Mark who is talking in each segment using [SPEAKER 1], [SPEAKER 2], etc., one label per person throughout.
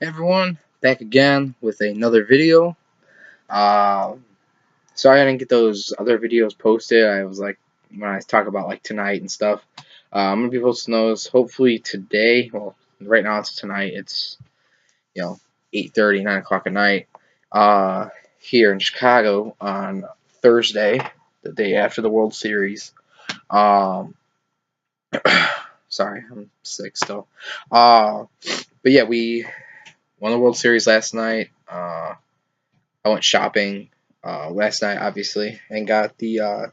[SPEAKER 1] Hey everyone, back again with another video. Uh, Sorry I didn't get those other videos posted. I was like, when I talk about like tonight and stuff, I'm gonna be posting those hopefully today. Well, right now it's tonight. It's 8:30, 9 o'clock at night. Here in Chicago on Thursday, the day after the World Series. Um, Sorry, I'm sick still. But yeah, we won the World Series last night. I went shopping last night, obviously, and got the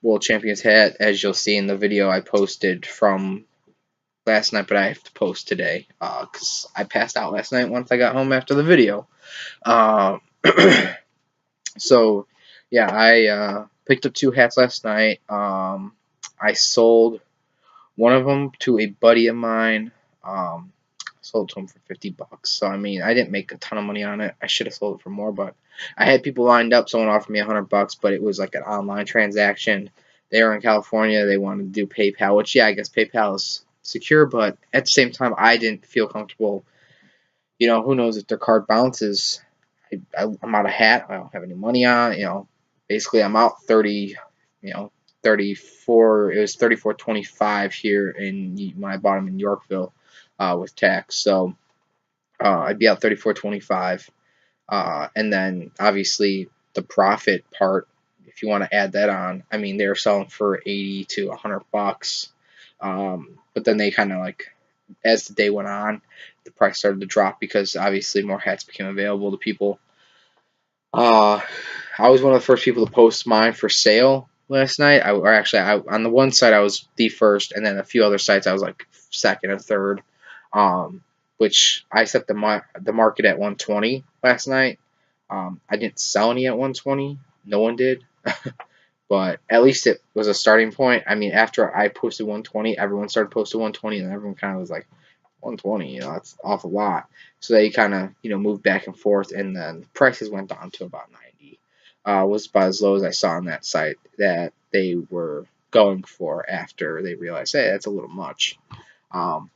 [SPEAKER 1] World Champions hat, as you'll see in the video I posted from last night, but I have to post today because I passed out last night once I got home after the video. Um, so, yeah, I picked up two hats last night. I sold one of them to a buddy of mine. Sold to him for $50. So I mean, I didn't make a ton of money on it. I should have sold it for more, but I had people lined up. Someone offered me $100, but it was like an online transaction. They were in California. They wanted to do PayPal, which yeah, I guess PayPal is secure, but at the same time, I didn't feel comfortable. Who knows if their card bounces? I'm out of hat. I don't have any money on. Basically, I'm out 30. 34. It was 34.25 here when I bought them in Yorkville with tax. So I'd be out 34.25, and then obviously the profit part. If you want to add that on, I mean they were selling for 80 to $100, but then they kind of like as the day went on, the price started to drop because obviously more hats became available to people. Uh, I was one of the first people to post mine for sale last night. On the one site I was the first, and then a few other sites I was like second or third. Um, which I set the market at 120 last night. I didn't sell any at 120. No one did, but at least it was a starting point. I mean, after I posted 120, everyone started posting 120, and everyone kind of was like 120. That's an awful lot. So they kind of moved back and forth, and then prices went down to about 90. Was about as low as I saw on that site that they were going for after they realized, hey, that's a little much. Um,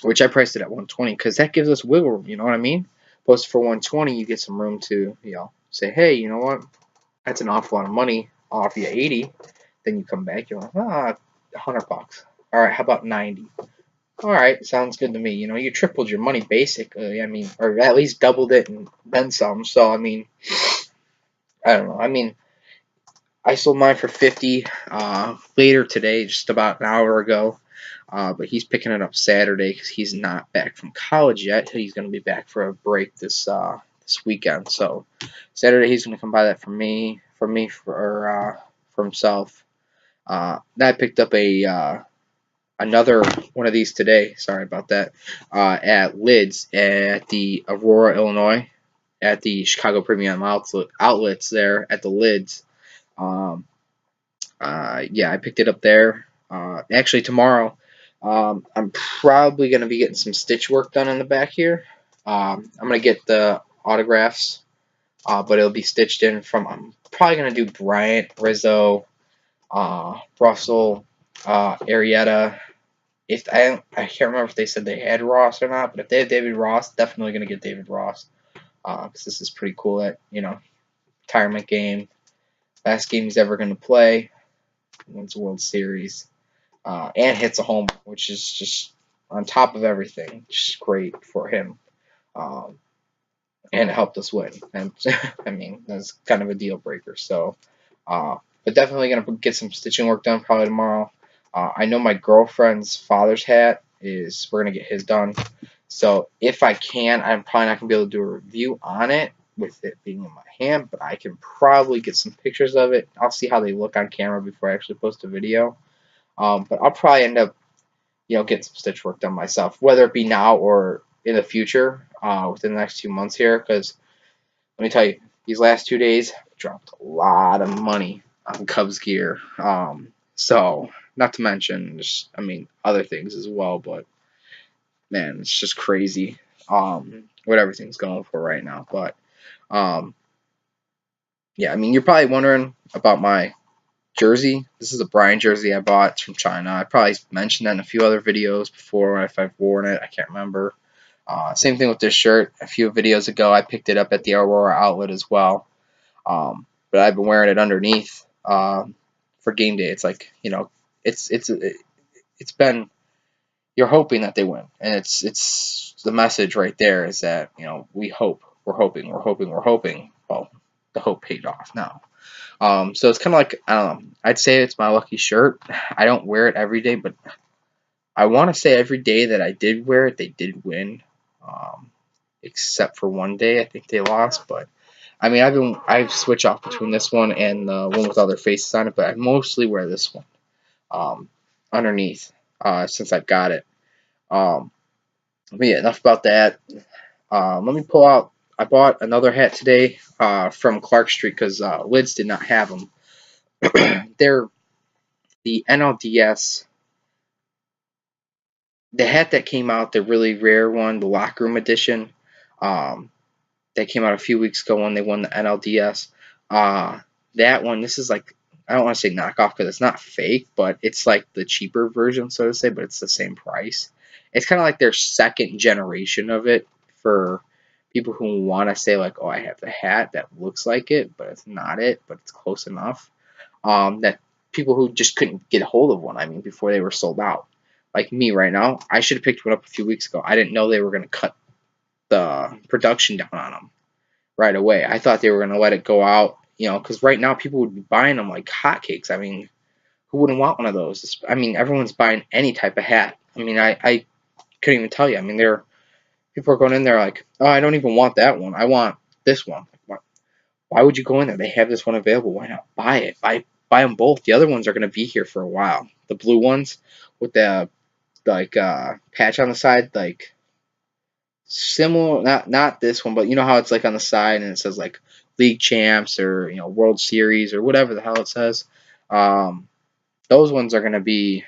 [SPEAKER 1] which I priced it at 120 because that gives us wiggle room. You know what I mean? Post for 120, you get some room to say, hey, you know what? That's an awful lot of money. I'll offer you 80. Then you come back, you're like, $100. All right, how about 90? All right, sounds good to me. You tripled your money basically. I mean, or at least doubled it and then some. So I mean, I don't know. I mean, I sold mine for 50 later today, just about an hour ago. But he's picking it up Saturday because he's not back from college yet. He's going to be back for a break this weekend. So Saturday he's going to come buy that for himself. Then I picked up another one of these today. Sorry about that. At Lids at the Aurora, Illinois, at the Chicago Premium outlets there at the Lids. Um, yeah, I picked it up there. Actually, tomorrow, I'm probably going to be getting some stitch work done on the back here. I'm going to get the autographs, but it'll be stitched in from. I'm probably going to do Bryant, Rizzo, Russell, Arrieta. If I can't remember if they said they had Ross or not, but if they have David Ross, definitely going to get David Ross because this is pretty cool. That retirement game, last game he's ever going to play, wins the World Series. And hits a home, which is just on top of everything, just great for him. Um, and it helped us win. And I mean, that's kind of a deal breaker. So, but definitely gonna get some stitching work done probably tomorrow. I know my girlfriend's father's hat is we're gonna get his done. So if I can, I'm probably not gonna be able to do a review on it with it being in my hand, but I can probably get some pictures of it. I'll see how they look on camera before I actually post a video. But I'll probably end up, getting some stitch work done myself, whether it be now or in the future, within the next 2 months here. Because let me tell you, these last 2 days I dropped a lot of money on Cubs gear. So not to mention, just I mean, other things as well. But man, it's just crazy. What everything's going for right now. But um, yeah, I mean, you're probably wondering about my jersey. This is a Bryant jersey I bought. It's from China. I probably mentioned that in a few other videos before if I've worn it. I can't remember. Same thing with this shirt. A few videos ago, I picked it up at the Aurora outlet as well. But I've been wearing it underneath for game day. It's like, it's been, you're hoping that they win, and it's the message right there is that we hope, we're hoping, we're hoping, we're hoping. Well, the hope paid off now. So it's kind of like, I don't know. I'd say it's my lucky shirt. I don't wear it every day, but I want to say every day that I did wear it, they did win. Um, except for one day, I think they lost. But I mean, I've switched off between this one and the one with other faces on it, but I mostly wear this one underneath since I've got it. Um, but yeah, enough about that. Let me pull out. I bought another hat today from Clark Street because Lids did not have them. They're the NLDS, the hat that came out, the really rare one, the locker room edition. Um, that came out a few weeks ago when they won the NLDS. That one, this is like, I don't want to say knockoff because it's not fake, but it's like the cheaper version, so to say, but it's the same price. It's kind of like their second generation of it for people who want to say like, oh, I have the hat that looks like it, but it's not it, but it's close enough. That people who just couldn't get a hold of one, I mean, before they were sold out. Like me right now, I should have picked one up a few weeks ago. I didn't know they were going to cut the production down on them right away. I thought they were going to let it go out, because right now people would be buying them like hotcakes. I mean, who wouldn't want one of those? I mean, everyone's buying any type of hat. I mean, I couldn't even tell you. I mean, people are going in there like, oh, I don't even want that one. I want this one. Why would you go in there? They have this one available. Why not buy it? Buy them both. The other ones are going to be here for a while. The blue ones with the like patch on the side, like similar, not this one, but you know how it's like on the side and it says like league champs or World Series or whatever the hell it says. Um, those ones are going to be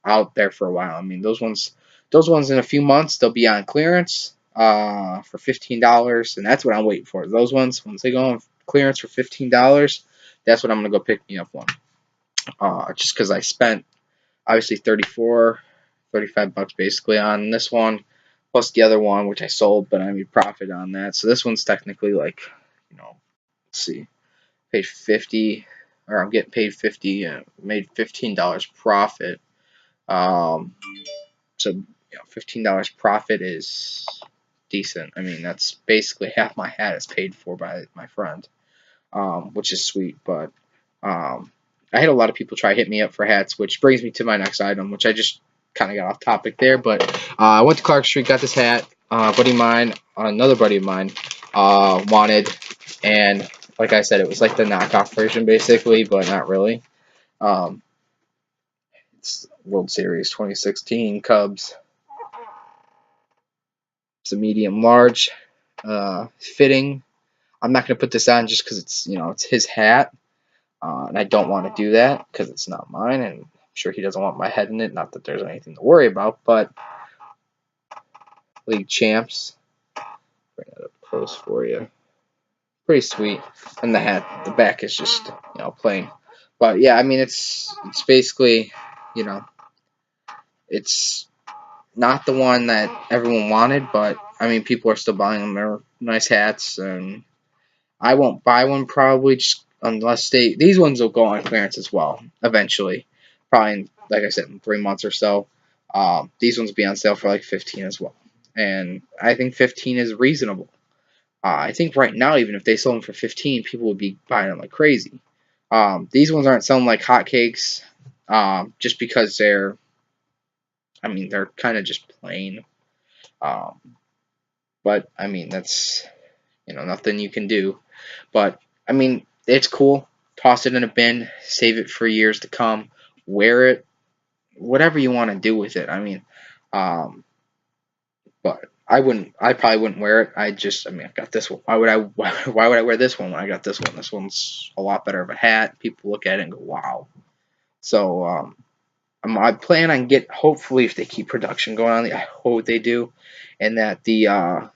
[SPEAKER 1] out there for a while. I mean, those ones in a few months they'll be on clearance for $15, and that's what I'm waiting for. Those ones, once they go on clearance for $15, that's what I'm gonna go pick me up one. Just because I spent obviously 35 bucks basically on this one, plus the other one which I sold, but I made profit on that. So this one's technically like, let's see, paid 50, or I'm getting paid 50, made $15 profit. So $15 profit is decent. I mean, that's basically half my hat is paid for by my friend, which is sweet. But I had a lot of people try to hit me up for hats, which brings me to my next item, which I just kind of got off topic there. But I went to Clark Street, got this hat. Buddy of mine, another buddy of mine, wanted, and like I said, it was like the knockoff version basically, but not really. Um, it's World Series 2016 Cubs. It's a medium large, fitting. I'm not gonna put this on just because it's his hat, and I don't want to do that because it's not mine, and I'm sure he doesn't want my head in it. Not that there's anything to worry about, but league champs. Bring that up close for you. Pretty sweet, and the hat, the back is just plain. But yeah, I mean it's basically, you know, it's not the one that everyone wanted, but I mean people are still buying them. They're nice hats, and I won't buy one probably just unless these ones will go on clearance as well eventually. Probably like I said, in 3 months or so. These ones will be on sale for like 15 as well, and I think 15 is reasonable. I think right now, even if they sold them for 15, people would be buying them like crazy. These ones aren't selling like hotcakes, just because I mean, they're kind of just plain. Um, but I mean, that's nothing you can do. But I mean, it's cool. Toss it in a bin, save it for years to come, wear it, whatever you want to do with it. I mean, um, but I probably wouldn't wear it. I mean, I got this one. Why would I? Why would I wear this one when I got this one? This one's a lot better of a hat. People look at it and go, wow. So I plan on hopefully if they keep production going on, I hope they do, and that the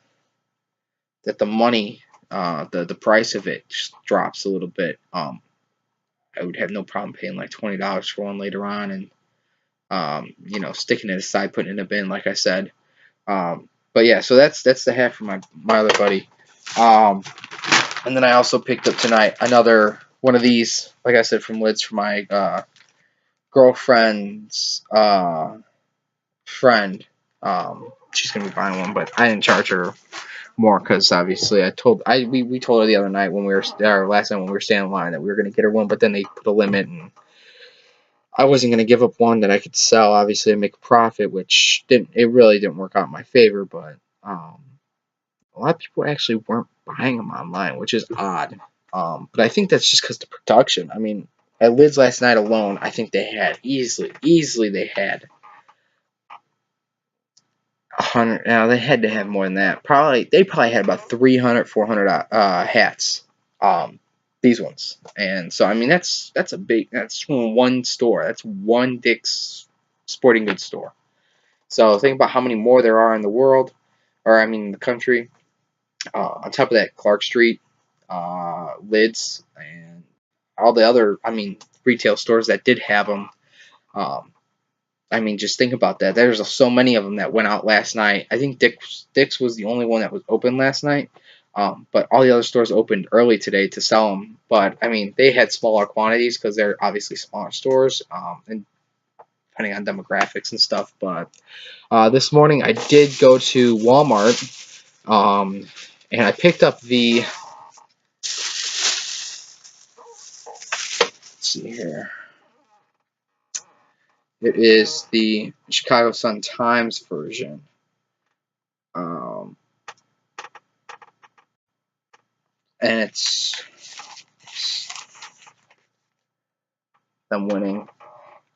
[SPEAKER 1] money, the price of it just drops a little bit. I would have no problem paying like $20 for one later on, and sticking it aside, putting it in a bin, like I said. But yeah, so that's the hat for my other buddy. Um, and then I also picked up tonight another one of these, like I said, from Lids for my girlfriend's friend. She's gonna be buying one, but I didn't charge her more because obviously we told her the other night when we were last night when we were staying in line that we were gonna get her one, but then they put a limit and I wasn't gonna give up one that I could sell obviously and make a profit, which really didn't work out in my favor, but a lot of people actually weren't buying them online, which is odd. But I think that's just because the production. I mean, at Lids last night alone, I think they had easily they had 100. Now they had to have more than that. They probably had about 300, 400 hats. These ones, and so I mean that's from one store. That's one Dick's Sporting Goods store. So think about how many more there are in the world, or I mean the country. On top of that, Clark Street, Lids, and all the other, I mean, retail stores that did have them. Um, I mean, just think about that. There's so many of them that went out last night. I think Dick's was the only one that was open last night. But all the other stores opened early today to sell them. But I mean, they had smaller quantities because they're obviously smaller stores, and depending on demographics and stuff. But this morning I did go to Walmart, and I picked up the. Let's see here. It is the Chicago Sun-Times version. And it's them winning,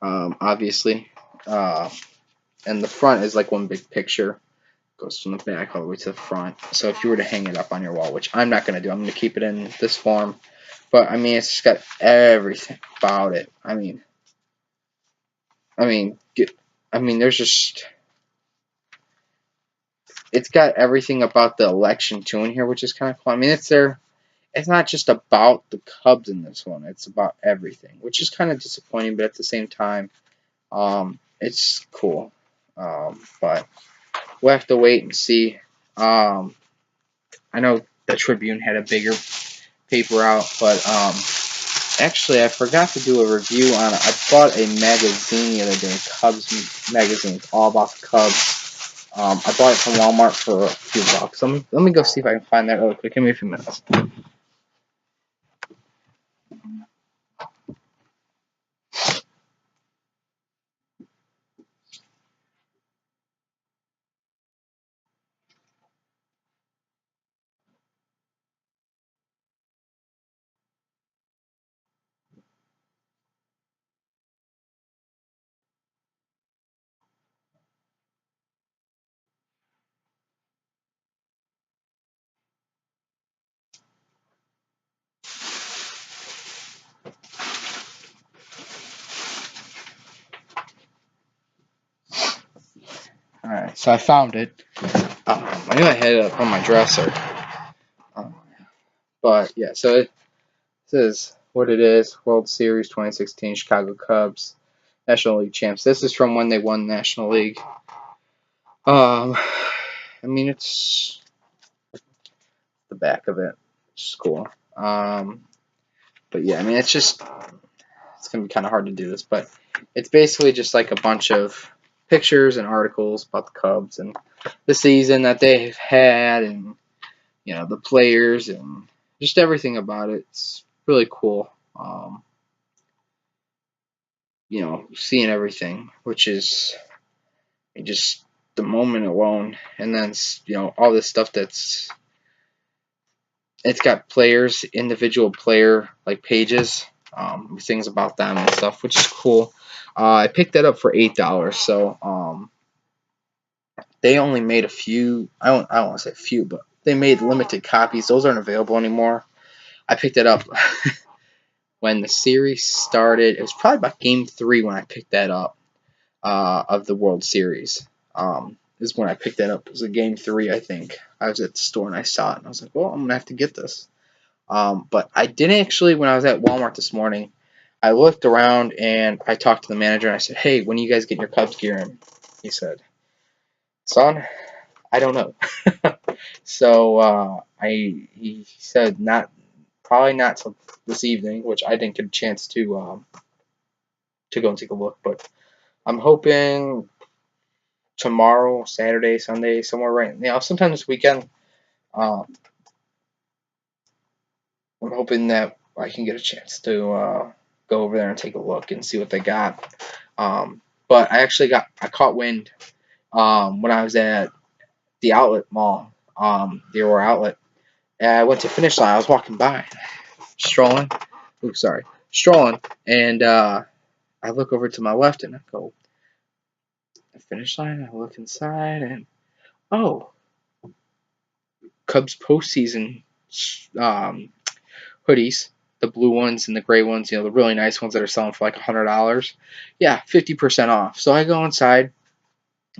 [SPEAKER 1] obviously. And the front is like one big picture. Goes from the back all the way to the front. So if you were to hang it up on your wall, which I'm not going to do, I'm going to keep it in this form. But I mean, it's just got everything about it. I mean, there's just, it's got everything about the election too in here, which is kind of cool. I mean, it's not just about the Cubs in this one. It's about everything, which is kind of disappointing, but at the same time, it's cool. But we'll have to wait and see. I know the Tribune had a bigger paper out, but actually I forgot to do a review on it. I bought a magazine the other day, Cubs magazine. It's all about the Cubs. I bought it from Walmart for a few bucks. Let me go see if I can find that real quick. Give me a few minutes. Alright, so I found it. I knew I had it up on my dresser. But yeah, so it says what it is: World Series 2016 Chicago Cubs National League champs. This is from when they won National League. I mean, it's the back of it. It's cool. But yeah, I mean, it's gonna be kind of hard to do this, but it's basically just like a bunch of pictures and articles about the Cubs and the season that they've had, and the players and just everything about it. It's really cool. Seeing everything, which is just the moment alone, and then all this stuff it's got players, individual player like pages, things about them and stuff, which is cool. I picked that up for $8, so they only made a few. I don't want to say a few, but they made limited copies. Those aren't available anymore. I picked it up when the series started. It was probably about Game 3 when I picked that up of the World Series. Is when I picked that up. It was a Game 3, I think. I was at the store and I saw it, and I was like, well, I'm going to have to get this. But I didn't actually, when I was at Walmart this morning, I looked around and I talked to the manager and I said, hey, when are you guys getting your Cubs gear in? He said, son, I don't know. So he said probably not till this evening, which I didn't get a chance to go and take a look, but I'm hoping tomorrow, Saturday, Sunday, somewhere right, sometime this weekend. Um, I'm hoping that I can get a chance to go over there and take a look and see what they got. But I caught wind when I was at the outlet mall, the Aurora outlet. And I went to Finish Line. I was walking by, strolling. Oops, sorry, strolling, and I look over to my left and I go, Finish Line. I look inside and oh, Cubs postseason um, hoodies, the blue ones and the gray ones, the really nice ones that are selling for like $100. Yeah, 50% off. So I go inside.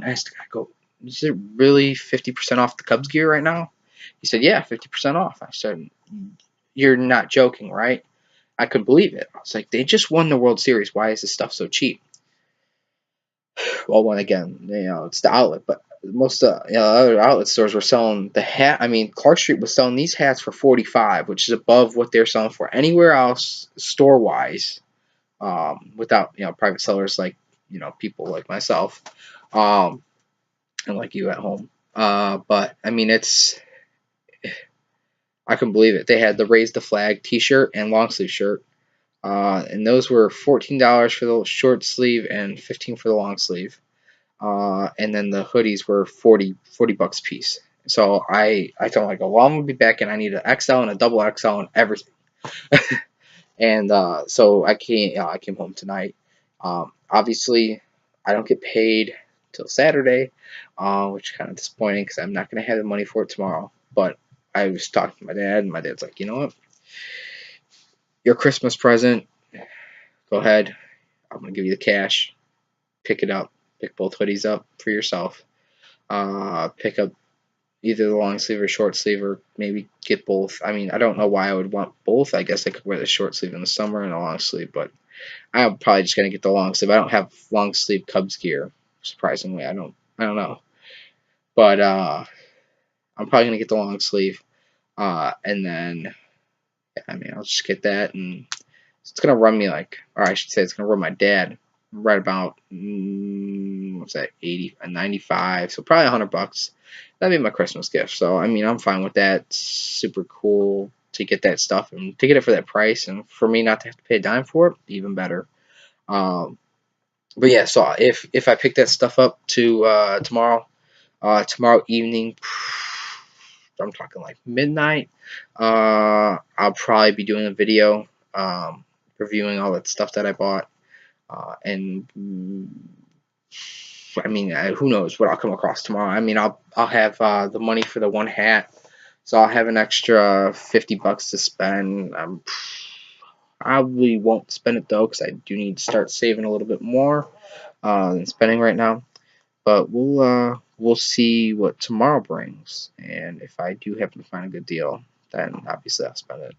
[SPEAKER 1] I go, is it really 50% off the Cubs gear right now? He said, yeah, 50% off. I said, you're not joking, right? I couldn't believe it. I was like, they just won the World Series. Why is this stuff so cheap? Well, one again, it's the outlet, but most other outlet stores were selling the hat. I mean, Clark Street was selling these hats for 45, which is above what they're selling for anywhere else store wise, without private sellers like people like myself, and like you at home. But I mean, I couldn't believe it. They had the Raise the Flag T-shirt and long sleeve shirt. And those were $14 for the short sleeve and 15 for the long sleeve. And then the hoodies were 40 bucks a piece. So I told him, I go, well, I'm gonna be back and I need an XL and a double XL and everything. And so I came home tonight. Obviously, I don't get paid till Saturday, which is kind of disappointing because I'm not gonna have the money for it tomorrow. But I was talking to my dad, and my dad's like, you know what? Your Christmas present, go ahead. I'm gonna give you the cash. Pick it up. Pick both hoodies up for yourself. Pick up either the long sleeve or short sleeve, or maybe get both. I mean, I don't know why I would want both. I guess I could wear the short sleeve in the summer and the long sleeve, but I'm probably just gonna get the long sleeve. I don't have long sleeve Cubs gear, surprisingly. I don't know, but I'm probably gonna get the long sleeve, and then I mean, I'll just get that, and it's gonna run me like, or I should say, it's gonna run my dad right about what's that, 80 and 95, so probably $100. That'd be my Christmas gift. So I mean, I'm fine with that. It's super cool to get that stuff and to get it for that price, and for me not to have to pay a dime for it, even better. Um, but yeah, so if I pick that stuff up to tomorrow evening, I'm talking like midnight. I'll probably be doing a video reviewing all that stuff that I bought. And I mean, who knows what I'll come across tomorrow. I mean, I'll have the money for the one hat, so I'll have an extra $50 to spend. Probably won't spend it though, because I do need to start saving a little bit more than spending right now. But we'll see what tomorrow brings, and if I do happen to find a good deal, then obviously I'll spend it.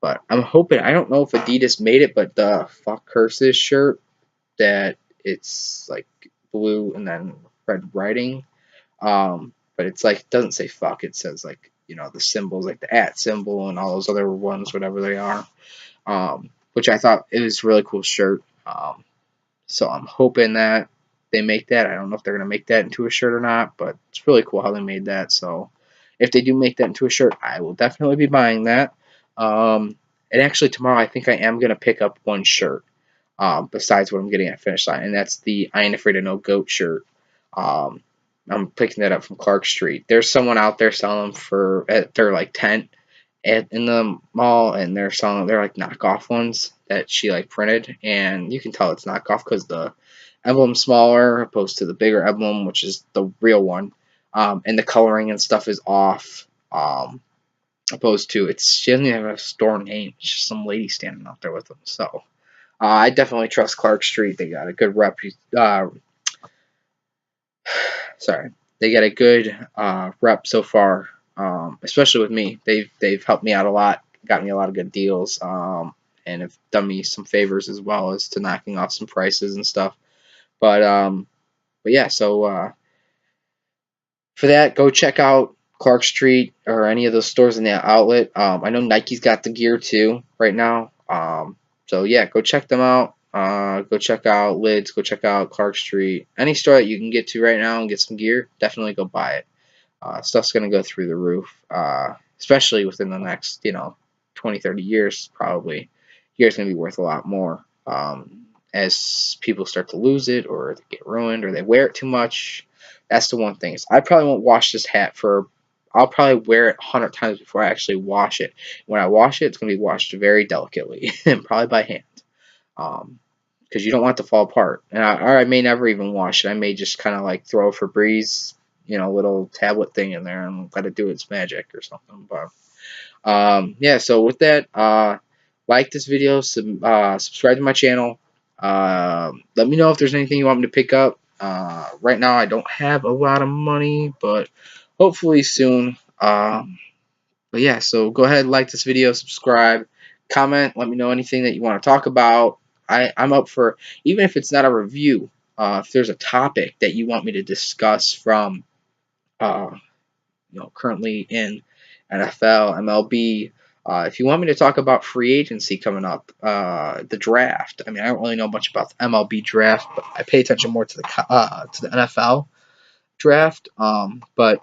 [SPEAKER 1] But I'm hoping, I don't know if Adidas made it, but the Fuck Curses shirt, that it's like blue and then red writing. But it's like, it doesn't say fuck, it says like, the symbols, like the @ symbol and all those other ones, whatever they are. Which I thought it was a really cool shirt. So I'm hoping that they make that. I don't know if they're going to make that into a shirt or not, but it's really cool how they made that. So if they do make that into a shirt, I will definitely be buying that. And actually tomorrow I think I am going to pick up one shirt, besides what I'm getting at Finish Line, and that's the I Ain't Afraid of No Goat shirt. Um, I'm picking that up from Clark Street. There's someone out there selling them for at their like tent in the mall, and they're like knockoff ones that she like printed, and you can tell it's knockoff because the emblem's smaller opposed to the bigger emblem, which is the real one, and the coloring and stuff is off. Opposed to, she doesn't even have a store name. It's just some lady standing out there with them. So I definitely trust Clark Street. They got a good sorry, they got a good rep so far. Especially with me, they've helped me out a lot, got me a lot of good deals, and have done me some favors as well as to knocking off some prices and stuff. But yeah, so for that, go check out Clark Street or any of those stores in that outlet. I know Nike's got the gear too right now. So yeah, go check them out. Go check out Lids. Go check out Clark Street. Any store that you can get to right now and get some gear, definitely go buy it. Stuff's gonna go through the roof, especially within the next 20, 30 years. Probably, gear's gonna be worth a lot more. As people start to lose it, or they get ruined, or they wear it too much. That's the one thing. I probably won't wash this hat for. I'll probably wear it 100 times before I actually wash it. When I wash it, it's going to be washed very delicately and probably by hand. Because you don't want it to fall apart. Or I may never even wash it. I may just kind of like throw a Febreze, little tablet thing in there and let it do its magic or something. But yeah. So with that, like this video, subscribe to my channel. Let me know if there's anything you want me to pick up. Right now I don't have a lot of money, but hopefully soon. But yeah, so go ahead, like this video, subscribe, comment, let me know anything that you want to talk about. I'm up for, even if it's not a review, if there's a topic that you want me to discuss from, currently in NFL, MLB. If you want me to talk about free agency coming up, the draft. I mean, I don't really know much about the MLB draft, but I pay attention more to the NFL draft. But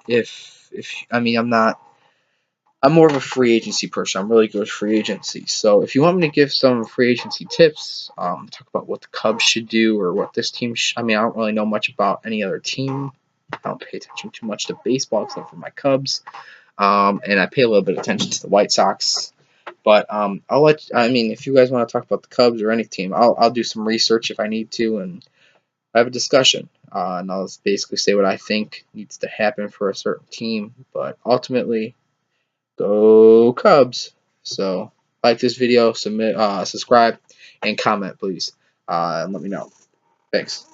[SPEAKER 1] I'm more of a free agency person. I'm really good with free agency. So if you want me to give some free agency tips, talk about what the Cubs should do or what this team I don't really know much about any other team. I don't pay attention too much to baseball except for my Cubs. And I pay a little bit of attention to the White Sox. But if you guys want to talk about the Cubs or any team, I'll do some research if I need to and have a discussion. And I'll basically say what I think needs to happen for a certain team. But ultimately, go Cubs. So like this video, subscribe, and comment, please. And let me know. Thanks.